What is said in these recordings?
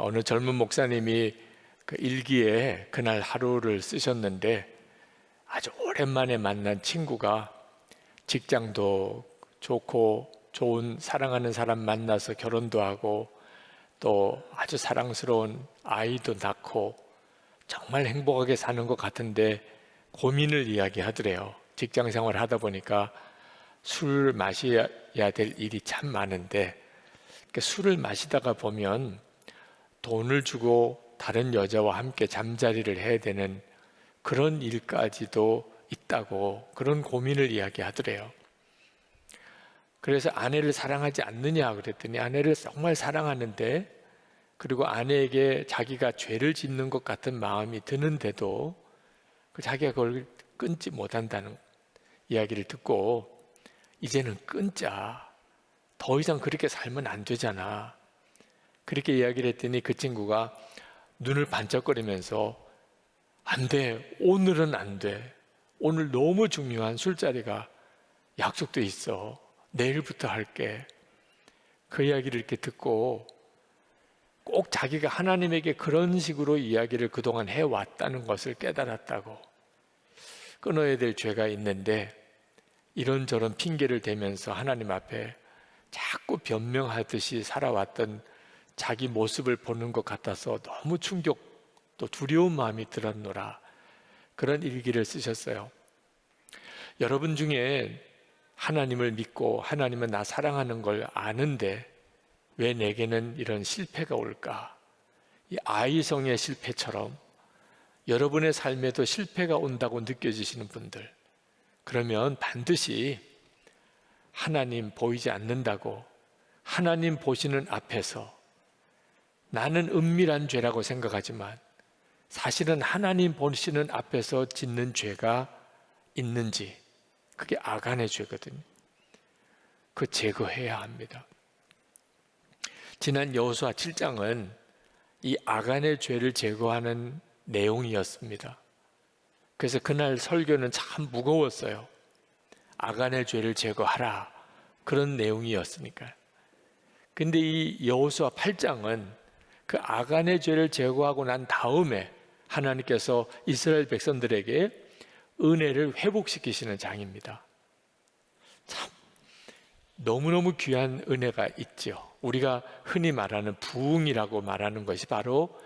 어느 젊은 목사님이 그 일기에 그날 하루를 쓰셨는데, 아주 오랜만에 만난 친구가 직장도 좋고 좋은 사랑하는 사람 만나서 결혼도 하고 또 아주 사랑스러운 아이도 낳고 정말 행복하게 사는 것 같은데 고민을 이야기하더래요. 직장 생활을 하다 보니까 술 마셔야 될 일이 참 많은데 술을 마시다가 보면 돈을 주고 다른 여자와 함께 잠자리를 해야 되는 그런 일까지도 있다고, 그런 고민을 이야기하더래요. 그래서 아내를 사랑하지 않느냐 그랬더니 아내를 정말 사랑하는데, 그리고 아내에게 자기가 죄를 짓는 것 같은 마음이 드는데도 자기가 그걸 끊지 못한다는 이야기를 듣고, 이제는 끊자, 더 이상 그렇게 살면 안 되잖아, 그렇게 이야기를 했더니 그 친구가 눈을 반짝거리면서 안 돼, 오늘은 안 돼, 오늘 너무 중요한 술자리가 약속돼 있어, 내일부터 할게. 그 이야기를 이렇게 듣고 꼭 자기가 하나님에게 그런 식으로 이야기를 그동안 해왔다는 것을 깨달았다고. 끊어야 될 죄가 있는데 이런저런 핑계를 대면서 하나님 앞에 자꾸 변명하듯이 살아왔던 자기 모습을 보는 것 같아서 너무 충격 또 두려운 마음이 들었노라, 그런 일기를 쓰셨어요. 여러분 중에 하나님을 믿고 하나님은 나 사랑하는 걸 아는데 왜 내게는 이런 실패가 올까? 이 아이성의 실패처럼 여러분의 삶에도 실패가 온다고 느껴지시는 분들, 그러면 반드시 하나님 보이지 않는다고, 하나님 보시는 앞에서 나는 은밀한 죄라고 생각하지만 사실은 하나님 보시는 앞에서 짓는 죄가 있는지, 그게 아간의 죄거든요. 그 제거해야 합니다. 지난 여호수아 7장은 이 아간의 죄를 제거하는 내용이었습니다. 그래서 그날 설교는 참 무거웠어요. 아간의 죄를 제거하라, 그런 내용이었으니까요. 근데 이 여호수아 8장은 그 아간의 죄를 제거하고 난 다음에 하나님께서 이스라엘 백성들에게 은혜를 회복시키시는 장입니다. 참 너무너무 귀한 은혜가 있죠. 우리가 흔히 말하는 부흥이라고 말하는 것이 바로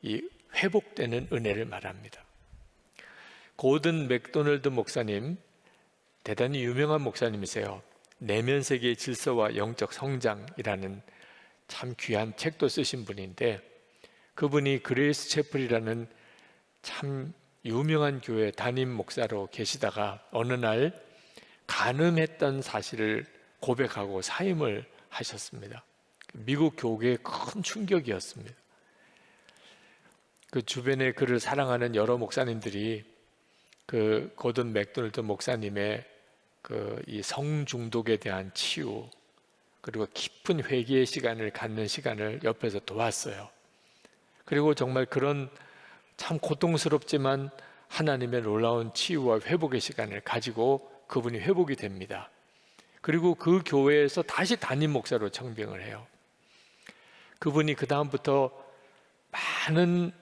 이 회복되는 은혜를 말합니다. 고든 맥도널드 목사님, 대단히 유명한 목사님이세요. 내면 세계의 질서와 영적 성장이라는 참 귀한 책도 쓰신 분인데, 그분이 그레이스 채플이라는 참 유명한 교회 담임 목사로 계시다가 어느 날 간음했던 사실을 고백하고 사임을 하셨습니다. 미국 교계에 큰 충격이었습니다. 그 주변에 그를 사랑하는 여러 목사님들이 그 고든 맥도널드 목사님의 그 이 성중독에 대한 치유, 그리고 깊은 회개의 시간을 갖는 시간을 옆에서 도왔어요. 그리고 정말 그런 참 고통스럽지만 하나님의 놀라운 치유와 회복의 시간을 가지고 그분이 회복이 됩니다. 그리고 그 교회에서 다시 담임 목사로 청빙을 해요. 그분이 그 다음부터 많은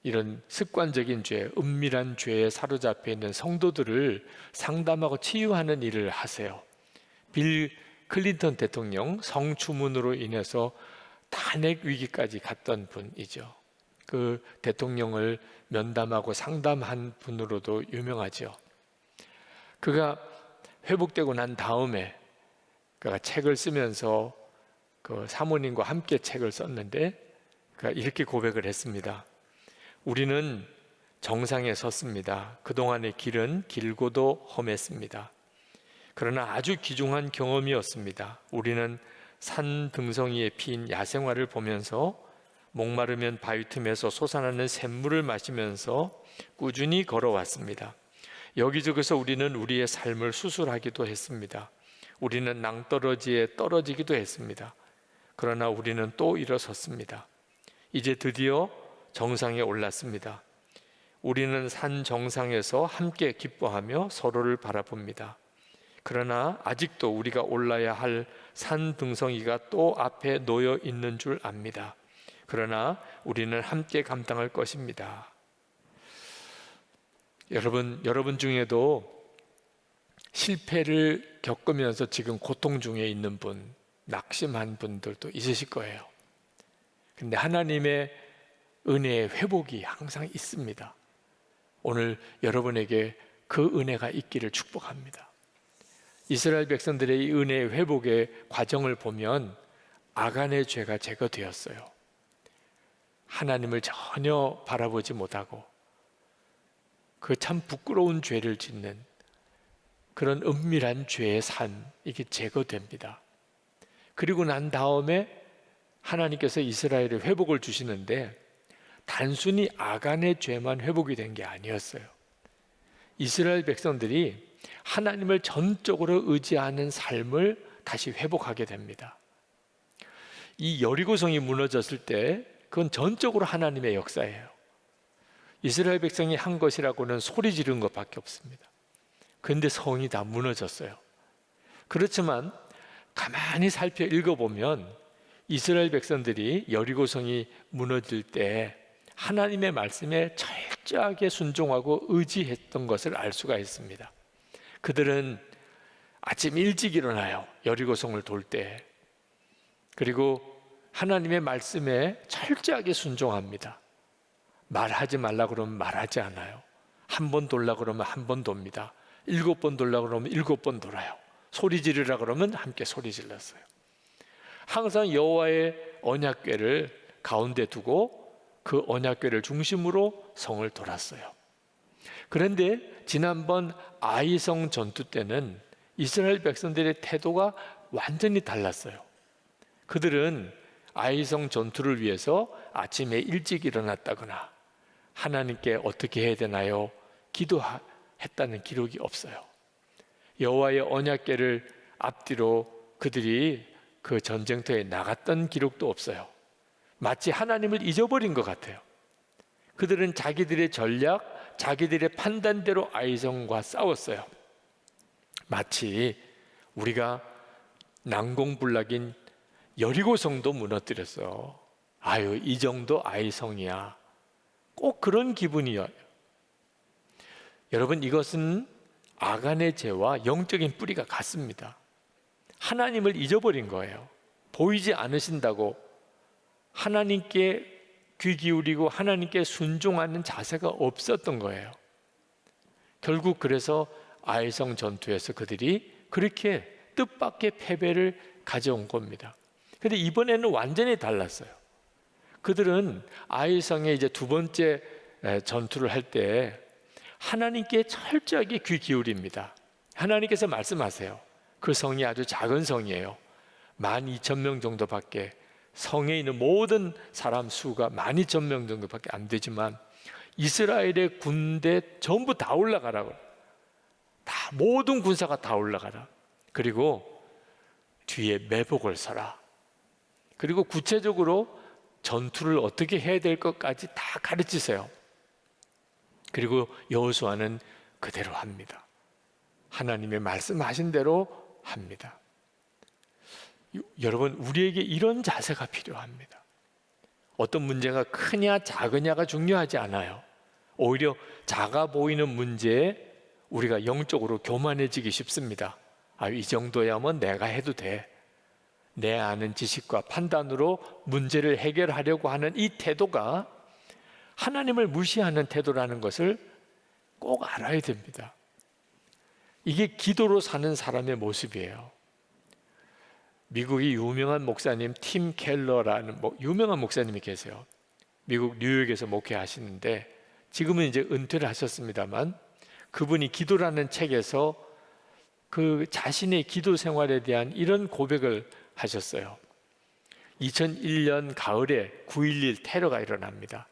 이런 습관적인 죄, 은밀한 죄에 사로잡혀 있는 성도들을 상담하고 치유하는 일을 하세요. 빌 클린턴 대통령 성추문으로 인해서 탄핵 위기까지 갔던 분이죠. 그 대통령을 면담하고 상담한 분으로도 유명하죠. 그가 회복되고 난 다음에 그가 책을 쓰면서 그 사모님과 함께 책을 썼는데 그가 이렇게 고백을 했습니다. 우리는 정상에 섰습니다. 그동안의 길은 길고도 험했습니다. 그러나 아주 귀중한 경험이었습니다. 우리는 산 등성이에 핀 야생화를 보면서 목마르면 바위 틈에서 솟아나는 샘물을 마시면서 꾸준히 걸어왔습니다. 여기저기서 우리는 우리의 삶을 수술하기도 했습니다. 우리는 낭떠러지에 떨어지기도 했습니다. 그러나 우리는 또 일어섰습니다. 이제 드디어 정상에 올랐습니다. 우리는 산 정상에서 함께 기뻐하며 서로를 바라봅니다. 그러나 아직도 우리가 올라야 할 산 등성이가 또 앞에 놓여 있는 줄 압니다. 그러나 우리는 함께 감당할 것입니다. 여러분 중에도 실패를 겪으면서 지금 고통 중에 있는 분, 낙심한 분들도 있으실 거예요. 근데 하나님의 은혜의 회복이 항상 있습니다. 오늘 여러분에게 그 은혜가 있기를 축복합니다. 이스라엘 백성들의 이 은혜의 회복의 과정을 보면 아간의 죄가 제거되었어요. 하나님을 전혀 바라보지 못하고 그 참 부끄러운 죄를 짓는 그런 은밀한 죄의 삶, 이게 제거됩니다. 그리고 난 다음에 하나님께서 이스라엘에 회복을 주시는데 단순히 아간의 죄만 회복이 된 게 아니었어요. 이스라엘 백성들이 하나님을 전적으로 의지하는 삶을 다시 회복하게 됩니다. 이 여리고성이 무너졌을 때 그건 전적으로 하나님의 역사예요. 이스라엘 백성이 한 것이라고는 소리 지른 것밖에 없습니다. 그런데 성이 다 무너졌어요. 그렇지만 가만히 살펴 읽어보면 이스라엘 백성들이 여리고성이 무너질 때 하나님의 말씀에 철저하게 순종하고 의지했던 것을 알 수가 있습니다. 그들은 아침 일찍 일어나요. 여리고성을 돌 때. 그리고 하나님의 말씀에 철저하게 순종합니다. 말하지 말라 그러면 말하지 않아요. 한 번 돌라 그러면 한 번 돕니다. 7번 돌라 그러면 7번 돌아요. 소리 지르라 그러면 함께 소리 질렀어요. 항상 여호와의 언약궤를 가운데 두고 그 언약궤를 중심으로 성을 돌았어요. 그런데 지난번 아이성 전투 때는 이스라엘 백성들의 태도가 완전히 달랐어요. 그들은 아이성 전투를 위해서 아침에 일찍 일어났다거나 하나님께 어떻게 해야 되나요? 기도했다는 기록이 없어요. 여호와의 언약궤를 앞뒤로 그들이 그 전쟁터에 나갔던 기록도 없어요. 마치 하나님을 잊어버린 것 같아요. 그들은 자기들의 전략, 자기들의 판단대로 아이성과 싸웠어요. 마치 우리가 난공불락인 여리고성도 무너뜨렸어. 아유, 이 정도 아이성이야. 꼭 그런 기분이에요. 여러분, 이것은 아간의 죄와 영적인 뿌리가 같습니다. 하나님을 잊어버린 거예요. 보이지 않으신다고 하나님께 귀 기울이고 하나님께 순종하는 자세가 없었던 거예요. 결국 그래서 아이성 전투에서 그들이 그렇게 뜻밖의 패배를 가져온 겁니다. 그런데 이번에는 완전히 달랐어요. 그들은 아이성의 이제 두 번째 전투를 할 때 하나님께 철저하게 귀 기울입니다. 하나님께서 말씀하세요. 그 성이 아주 작은 성이에요. 12,000명 정도밖에, 성에 있는 모든 사람 수가 12,000명 정도밖에 안 되지만 이스라엘의 군대 전부 다 올라가라고, 다 모든 군사가 다 올라가라. 그리고 뒤에 매복을 서라. 그리고 구체적으로 전투를 어떻게 해야 될 것까지 다 가르치세요. 그리고 여호수아는 그대로 합니다. 하나님의 말씀하신 대로 합니다. 여러분, 우리에게 이런 자세가 필요합니다. 어떤 문제가 크냐 작으냐가 중요하지 않아요. 오히려 작아 보이는 문제에 우리가 영적으로 교만해지기 쉽습니다. 이 정도야면 내가 해도 돼. 내 아는 지식과 판단으로 문제를 해결하려고 하는 이 태도가 하나님을 무시하는 태도라는 것을 꼭 알아야 됩니다. 이게 기도로 사는 사람의 모습이에요. 미국의 유명한 목사님 팀 켈러라는 유명한 목사님이 계세요. 미국 뉴욕에서 목회하시는데 지금은 이제 은퇴를 하셨습니다만, 그분이 기도라는 책에서 그 자신의 기도 생활에 대한 이런 고백을 하셨어요. 2001년 가을에 9.11 테러가 일어납니다.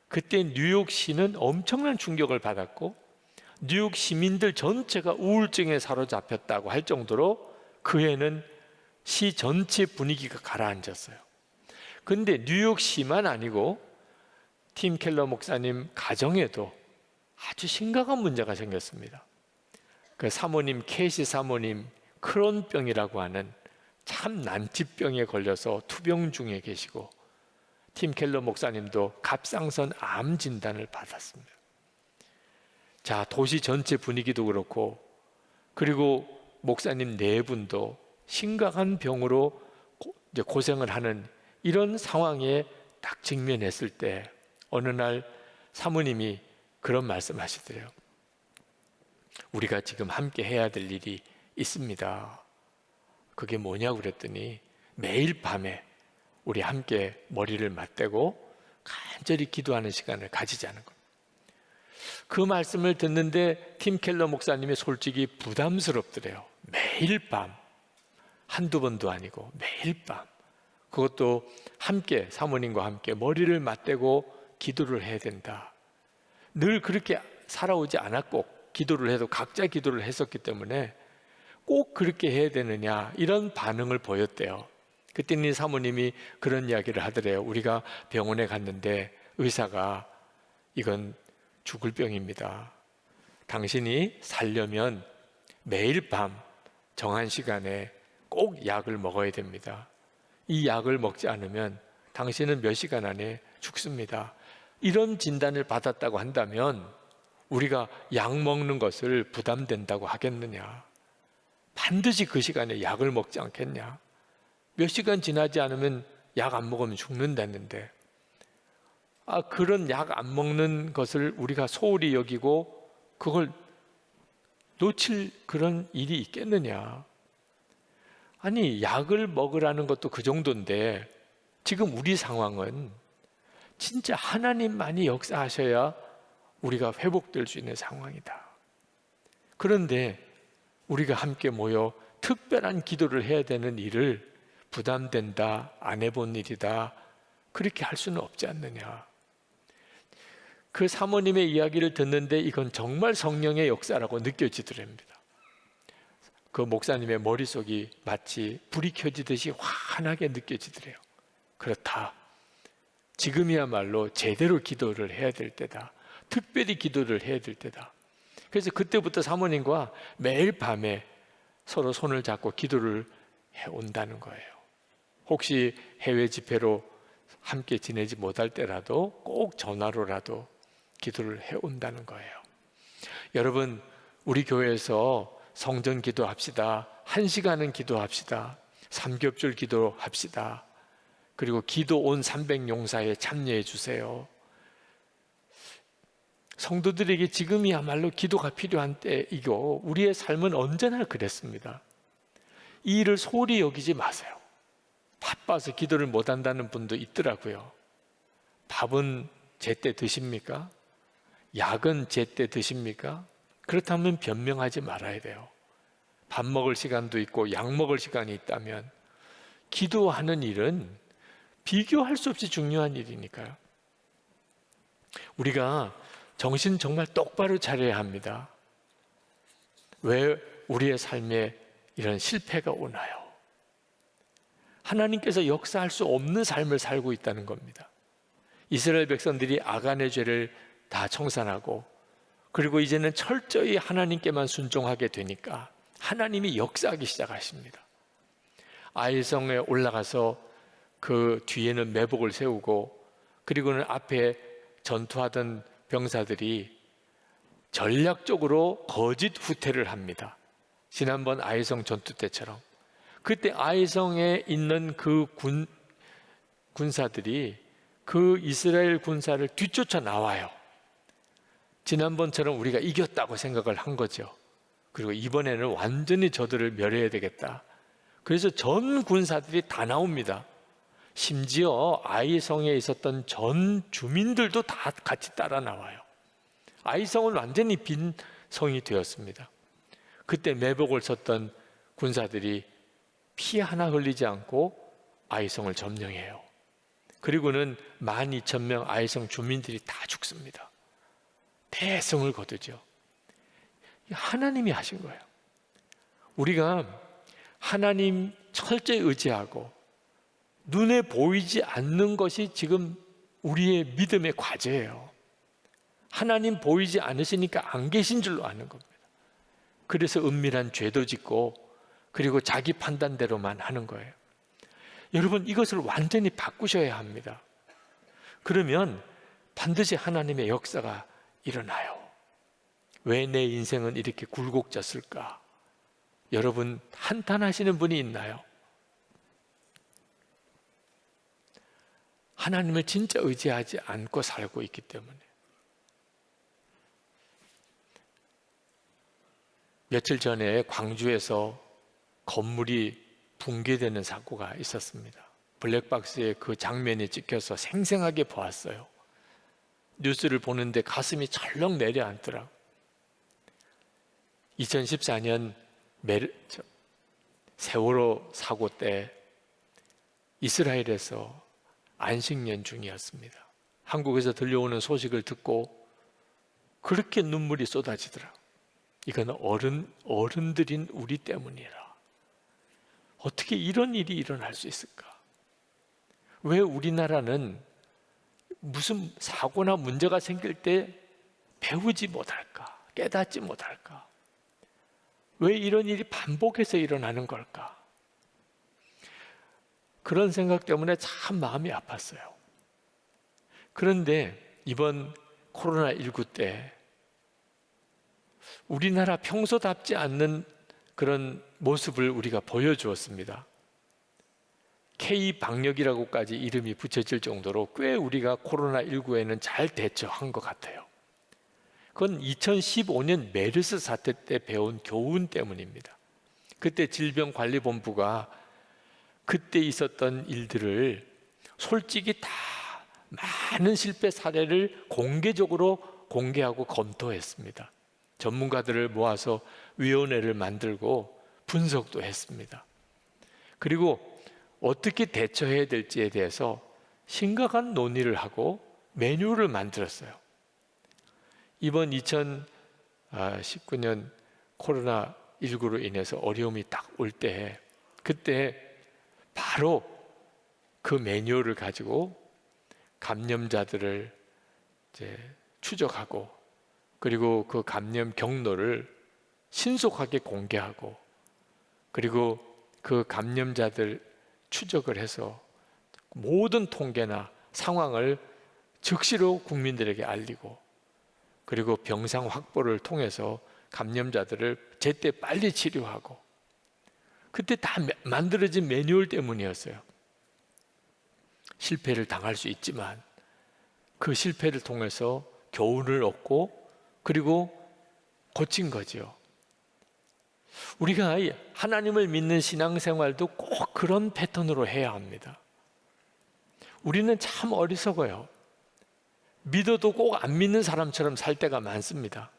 그때 뉴욕시는 엄청난 충격을 받았고 뉴욕 시민들 전체가 우울증에 사로잡혔다고 할 정도로 그 해는 시 전체 분위기가 가라앉았어요. 그런데 뉴욕시만 아니고 팀 켈러 목사님 가정에도 아주 심각한 문제가 생겼습니다. 그 사모님, 캐시 사모님, 크론병이라고 하는 참 난치병에 걸려서 투병 중에 계시고, 팀 켈러 목사님도 갑상선 암 진단을 받았습니다. 자, 도시 전체 분위기도 그렇고, 그리고 목사님 네 분도 심각한 병으로 이제 고생을 하는 이런 상황에 딱 직면했을 때 어느 날 사모님이 그런 말씀하시더래요. 우리가 지금 함께 해야 될 일이 있습니다. 그게 뭐냐고 그랬더니 매일 밤에 우리 함께 머리를 맞대고 간절히 기도하는 시간을 가지자는 겁니다. 그 말씀을 듣는데 팀 켈러 목사님이 솔직히 부담스럽더래요. 매일 밤, 한두 번도 아니고 매일 밤, 그것도 함께 사모님과 함께 머리를 맞대고 기도를 해야 된다. 늘 그렇게 살아오지 않았고 기도를 해도 각자 기도를 했었기 때문에 꼭 그렇게 해야 되느냐, 이런 반응을 보였대요. 그때는 사모님이 그런 이야기를 하더래요. 우리가 병원에 갔는데 의사가 이건 죽을 병입니다. 당신이 살려면 매일 밤 정한 시간에 꼭 약을 먹어야 됩니다. 이 약을 먹지 않으면 당신은 몇 시간 안에 죽습니다. 이런 진단을 받았다고 한다면 우리가 약 먹는 것을 부담된다고 하겠느냐? 반드시 그 시간에 약을 먹지 않겠냐? 몇 시간 지나지 않으면 약 안 먹으면 죽는다는데, 그런 약 안 먹는 것을 우리가 소홀히 여기고 그걸 놓칠 그런 일이 있겠느냐? 아니, 약을 먹으라는 것도 그 정도인데 지금 우리 상황은 진짜 하나님만이 역사하셔야 우리가 회복될 수 있는 상황이다. 그런데 우리가 함께 모여 특별한 기도를 해야 되는 일을 부담된다, 안 해본 일이다, 그렇게 할 수는 없지 않느냐. 그 사모님의 이야기를 듣는데 이건 정말 성령의 역사라고 느껴지더랍니다. 그 목사님의 머릿속이 마치 불이 켜지듯이 환하게 느껴지더래요. 그렇다, 지금이야말로 제대로 기도를 해야 될 때다, 특별히 기도를 해야 될 때다. 그래서 그때부터 사모님과 매일 밤에 서로 손을 잡고 기도를 해온다는 거예요. 혹시 해외 집회로 함께 지내지 못할 때라도 꼭 전화로라도 기도를 해온다는 거예요. 여러분, 우리 교회에서 성전 기도합시다. 1시간은 기도합시다. 삼겹줄 기도합시다. 그리고 기도 온 300용사에 참여해 주세요. 성도들에게 지금이야말로 기도가 필요한 때이고 우리의 삶은 언제나 그랬습니다. 이 일을 소홀히 여기지 마세요. 바빠서 기도를 못한다는 분도 있더라고요. 밥은 제때 드십니까? 약은 제때 드십니까? 그렇다면 변명하지 말아야 돼요. 밥 먹을 시간도 있고 약 먹을 시간이 있다면 기도하는 일은 비교할 수 없이 중요한 일이니까요. 우리가 정신 정말 똑바로 차려야 합니다. 왜 우리의 삶에 이런 실패가 오나요? 하나님께서 역사할 수 없는 삶을 살고 있다는 겁니다. 이스라엘 백성들이 아간의 죄를 다 청산하고 그리고 이제는 철저히 하나님께만 순종하게 되니까 하나님이 역사하기 시작하십니다. 아이성에 올라가서 그 뒤에는 매복을 세우고 그리고는 앞에 전투하던 병사들이 전략적으로 거짓 후퇴를 합니다. 지난번 아이성 전투 때처럼. 그때 아이성에 있는 그 군사들이 그 이스라엘 군사를 뒤쫓아 나와요. 지난번처럼 우리가 이겼다고 생각을 한 거죠. 그리고 이번에는 완전히 저들을 멸해야 되겠다. 그래서 전 군사들이 다 나옵니다. 심지어 아이성에 있었던 전 주민들도 다 같이 따라 나와요. 아이성은 완전히 빈 성이 되었습니다. 그때 매복을 썼던 군사들이 피 하나 흘리지 않고 아이성을 점령해요. 그리고는 12,000명 아이성 주민들이 다 죽습니다. 대성을 거두죠. 하나님이 하신 거예요. 우리가 하나님 철저히 의지하고 눈에 보이지 않는 것이 지금 우리의 믿음의 과제예요. 하나님 보이지 않으시니까 안 계신 줄로 아는 겁니다. 그래서 은밀한 죄도 짓고 그리고 자기 판단대로만 하는 거예요. 여러분, 이것을 완전히 바꾸셔야 합니다. 그러면 반드시 하나님의 역사가 일어나요. 왜 내 인생은 이렇게 굴곡졌을까? 여러분 한탄하시는 분이 있나요? 하나님을 진짜 의지하지 않고 살고 있기 때문에. 며칠 전에 광주에서 건물이 붕괴되는 사고가 있었습니다. 블랙박스에 그 장면이 찍혀서 생생하게 보았어요. 뉴스를 보는데 가슴이 철렁 내려앉더라고요. 2014년 세월호 사고 때 이스라엘에서 안식년 중이었습니다. 한국에서 들려오는 소식을 듣고 그렇게 눈물이 쏟아지더라고요. 이건 어른들인 우리 때문이라. 어떻게 이런 일이 일어날 수 있을까? 왜 우리나라는 무슨 사고나 문제가 생길 때 배우지 못할까? 깨닫지 못할까? 왜 이런 일이 반복해서 일어나는 걸까? 그런 생각 때문에 참 마음이 아팠어요. 그런데 이번 코로나19 때 우리나라 평소답지 않는 그런 모습을 우리가 보여주었습니다. K방역이라고까지 이름이 붙여질 정도로 꽤 우리가 코로나19에는 잘 대처한 것 같아요. 그건 2015년 메르스 사태 때 배운 교훈 때문입니다. 그때 질병관리본부가 그때 있었던 일들을 솔직히 다 많은 실패 사례를 공개적으로 공개하고 검토했습니다. 전문가들을 모아서 위원회를 만들고 분석도 했습니다. 그리고 어떻게 대처해야 될지에 대해서 심각한 논의를 하고 매뉴얼을 만들었어요. 이번 2019년 코로나19로 인해서 어려움이 딱 올 때 그때 바로 그 매뉴얼을 가지고 감염자들을 이제 추적하고 그리고 그 감염 경로를 신속하게 공개하고 그리고 그 감염자들 추적을 해서 모든 통계나 상황을 즉시로 국민들에게 알리고 그리고 병상 확보를 통해서 감염자들을 제때 빨리 치료하고 그때 다 만들어진 매뉴얼 때문이었어요. 실패를 당할 수 있지만 그 실패를 통해서 교훈을 얻고 그리고 고친 거죠. 우리가 하나님을 믿는 신앙생활도 꼭 그런 패턴으로 해야 합니다. 우리는 참 어리석어요. 믿어도 꼭 안 믿는 사람처럼 살 때가 많습니다.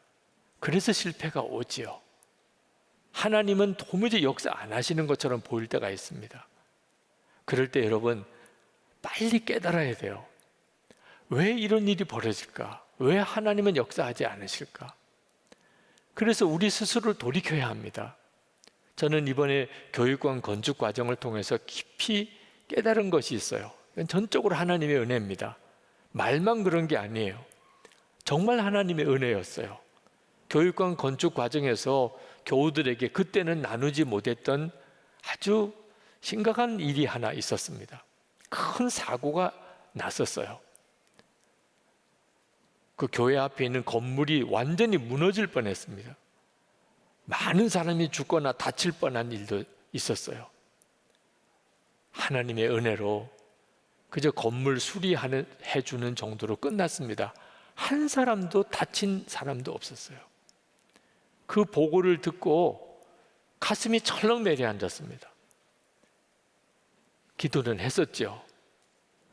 그래서 실패가 오지요. 하나님은 도무지 역사 안 하시는 것처럼 보일 때가 있습니다. 그럴 때 여러분 빨리 깨달아야 돼요. 왜 이런 일이 벌어질까? 왜 하나님은 역사하지 않으실까? 그래서 우리 스스로를 돌이켜야 합니다. 저는 이번에 교육관 건축 과정을 통해서 깊이 깨달은 것이 있어요. 이건 전적으로 하나님의 은혜입니다. 말만 그런 게 아니에요. 정말 하나님의 은혜였어요. 교육관 건축 과정에서 교우들에게 그때는 나누지 못했던 아주 심각한 일이 하나 있었습니다. 큰 사고가 났었어요. 그 교회 앞에 있는 건물이 완전히 무너질 뻔했습니다. 많은 사람이 죽거나 다칠 뻔한 일도 있었어요. 하나님의 은혜로 그저 건물 수리해주는 정도로 끝났습니다. 한 사람도 다친 사람도 없었어요. 그 보고를 듣고 가슴이 철렁 내려앉았습니다. 기도는 했었죠.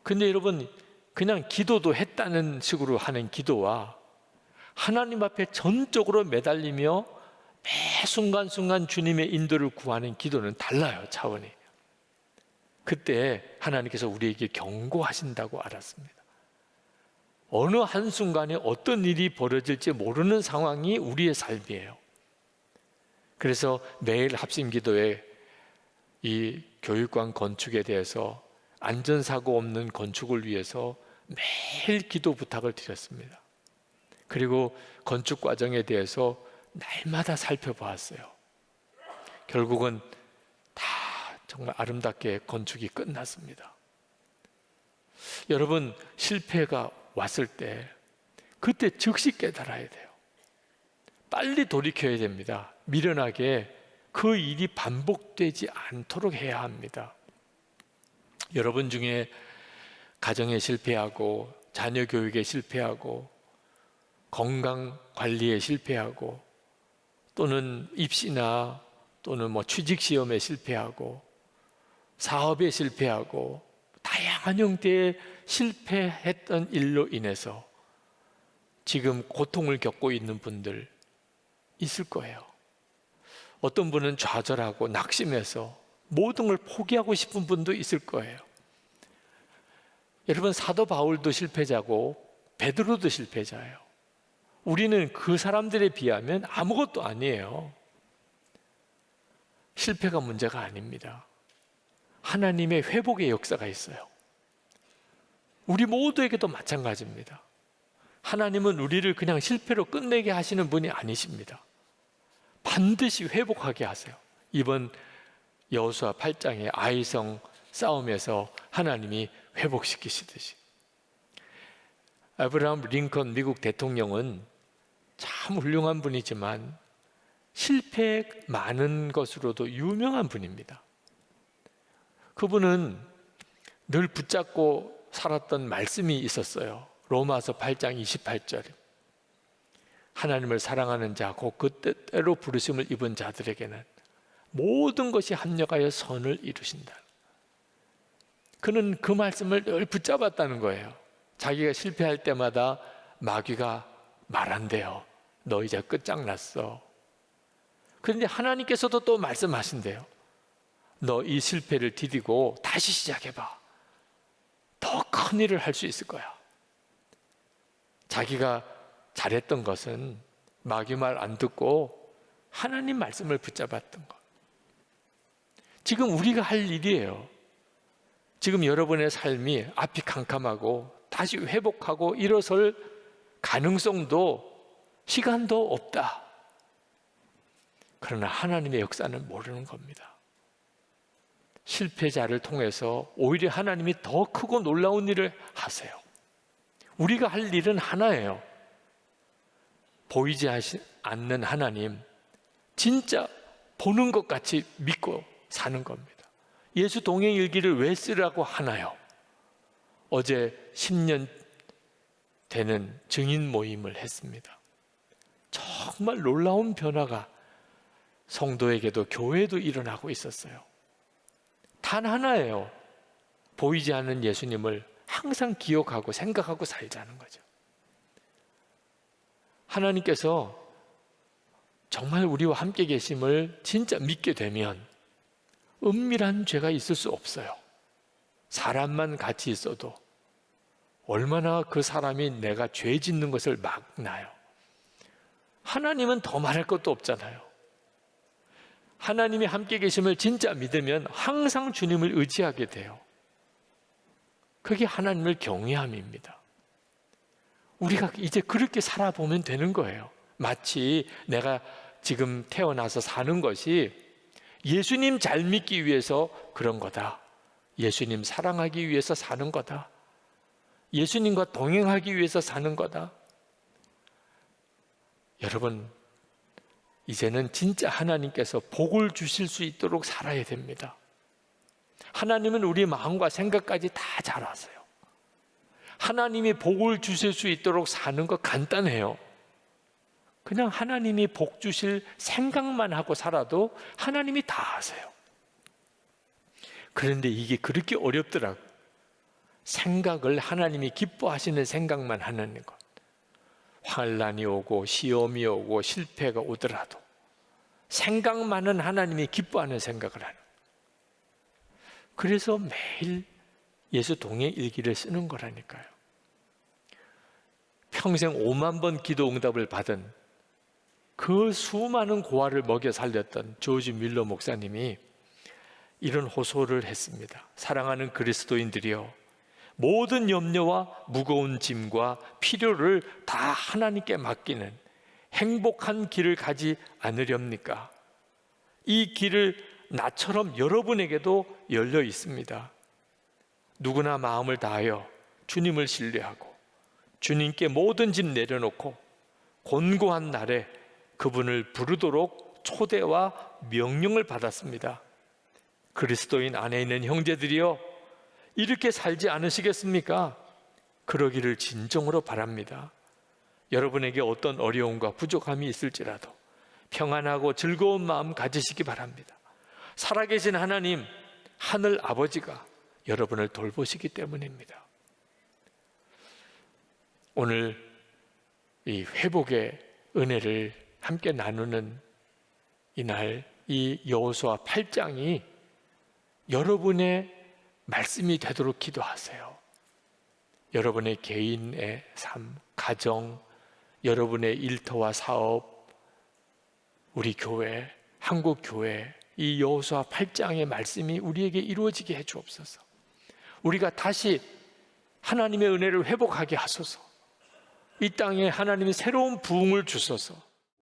근데 여러분 그냥 기도도 했다는 식으로 하는 기도와 하나님 앞에 전적으로 매달리며 매 순간순간 주님의 인도를 구하는 기도는 달라요, 차원이. 그때 하나님께서 우리에게 경고하신다고 알았습니다. 어느 한순간에 어떤 일이 벌어질지 모르는 상황이 우리의 삶이에요. 그래서 매일 합심기도에 이 교육관 건축에 대해서 안전사고 없는 건축을 위해서 매일 기도 부탁을 드렸습니다. 그리고 건축 과정에 대해서 날마다 살펴보았어요. 결국은 다 정말 아름답게 건축이 끝났습니다. 여러분, 실패가 왔을 때 그때 즉시 깨달아야 돼요. 빨리 돌이켜야 됩니다. 미련하게 그 일이 반복되지 않도록 해야 합니다. 여러분 중에 가정에 실패하고 자녀 교육에 실패하고 건강 관리에 실패하고 또는 입시나 또는 취직 시험에 실패하고 사업에 실패하고 다양한 형태의 실패했던 일로 인해서 지금 고통을 겪고 있는 분들 있을 거예요. 어떤 분은 좌절하고 낙심해서 모든 걸 포기하고 싶은 분도 있을 거예요. 여러분, 사도 바울도 실패자고 베드로도 실패자예요. 우리는 그 사람들에 비하면 아무것도 아니에요. 실패가 문제가 아닙니다. 하나님의 회복의 역사가 있어요. 우리 모두에게도 마찬가지입니다. 하나님은 우리를 그냥 실패로 끝내게 하시는 분이 아니십니다. 반드시 회복하게 하세요. 이번 여호수아 8장의 아이성 싸움에서 하나님이 회복시키시듯이. 아브라함 링컨 미국 대통령은 참 훌륭한 분이지만 실패 많은 것으로도 유명한 분입니다. 그분은 늘 붙잡고 살았던 말씀이 있었어요. 로마서 8장 28절. 하나님을 사랑하는 자, 곧 그 뜻대로 부르심을 입은 자들에게는 모든 것이 합력하여 선을 이루신다. 그는 그 말씀을 늘 붙잡았다는 거예요. 자기가 실패할 때마다 마귀가 말한대요. 너 이제 끝장났어. 그런데 하나님께서도 또 말씀하신대요. 너 이 실패를 디디고 다시 시작해봐. 더 큰 일을 할 수 있을 거야. 자기가 잘했던 것은 마귀 말 안 듣고 하나님 말씀을 붙잡았던 것. 지금 우리가 할 일이에요. 지금 여러분의 삶이 앞이 캄캄하고 다시 회복하고 일어설 가능성도 시간도 없다. 그러나 하나님의 역사는 모르는 겁니다. 실패자를 통해서 오히려 하나님이 더 크고 놀라운 일을 하세요. 우리가 할 일은 하나예요. 보이지 않는 하나님, 진짜 보는 것 같이 믿고 사는 겁니다. 예수 동행 일기를 왜 쓰라고 하나요? 어제 10년 되는 증인 모임을 했습니다. 정말 놀라운 변화가 성도에게도 교회에도 일어나고 있었어요. 단 하나예요. 보이지 않는 예수님을 항상 기억하고 생각하고 살자는 거죠. 하나님께서 정말 우리와 함께 계심을 진짜 믿게 되면 은밀한 죄가 있을 수 없어요. 사람만 같이 있어도 얼마나 그 사람이 내가 죄 짓는 것을 막나요. 하나님은 더 말할 것도 없잖아요. 하나님이 함께 계심을 진짜 믿으면 항상 주님을 의지하게 돼요. 그게 하나님을 경외함입니다. 우리가 이제 그렇게 살아보면 되는 거예요. 마치 내가 지금 태어나서 사는 것이 예수님 잘 믿기 위해서 그런 거다. 예수님 사랑하기 위해서 사는 거다. 예수님과 동행하기 위해서 사는 거다. 여러분, 이제는 진짜 하나님께서 복을 주실 수 있도록 살아야 됩니다. 하나님은 우리 마음과 생각까지 다 잘 아세요. 하나님이 복을 주실 수 있도록 사는 거 간단해요. 그냥 하나님이 복 주실 생각만 하고 살아도 하나님이 다 아세요. 그런데 이게 그렇게 어렵더라고요. 생각을 하나님이 기뻐하시는 생각만 하는 것. 환난이 오고 시험이 오고 실패가 오더라도 생각만은 하나님이 기뻐하는 생각을 하는 거예요. 그래서 매일 예수 동행 일기를 쓰는 거라니까요. 평생 5만 번 기도 응답을 받은 그 수많은 고아를 먹여 살렸던 조지 밀러 목사님이 이런 호소를 했습니다. 사랑하는 그리스도인들이여, 모든 염려와 무거운 짐과 필요를 다 하나님께 맡기는 행복한 길을 가지 않으렵니까? 이 길을 나처럼 여러분에게도 열려 있습니다. 누구나 마음을 다하여 주님을 신뢰하고 주님께 모든 짐 내려놓고 곤고한 날에 그분을 부르도록 초대와 명령을 받았습니다. 그리스도인 안에 있는 형제들이여, 이렇게 살지 않으시겠습니까? 그러기를 진정으로 바랍니다. 여러분에게 어떤 어려움과 부족함이 있을지라도 평안하고 즐거운 마음 가지시기 바랍니다. 살아계신 하나님, 하늘 아버지가 여러분을 돌보시기 때문입니다. 오늘 이 회복의 은혜를 함께 나누는 이날, 이 여호수아 8장이 여러분의 말씀이 되도록 기도하세요. 여러분의 개인의 삶, 가정, 여러분의 일터와 사업, 우리 교회, 한국 교회, 이 여호수아 8장의 말씀이 우리에게 이루어지게 해 주옵소서. 우리가 다시 하나님의 은혜를 회복하게 하소서. 이 땅에 하나님이 새로운 부흥을 주소서.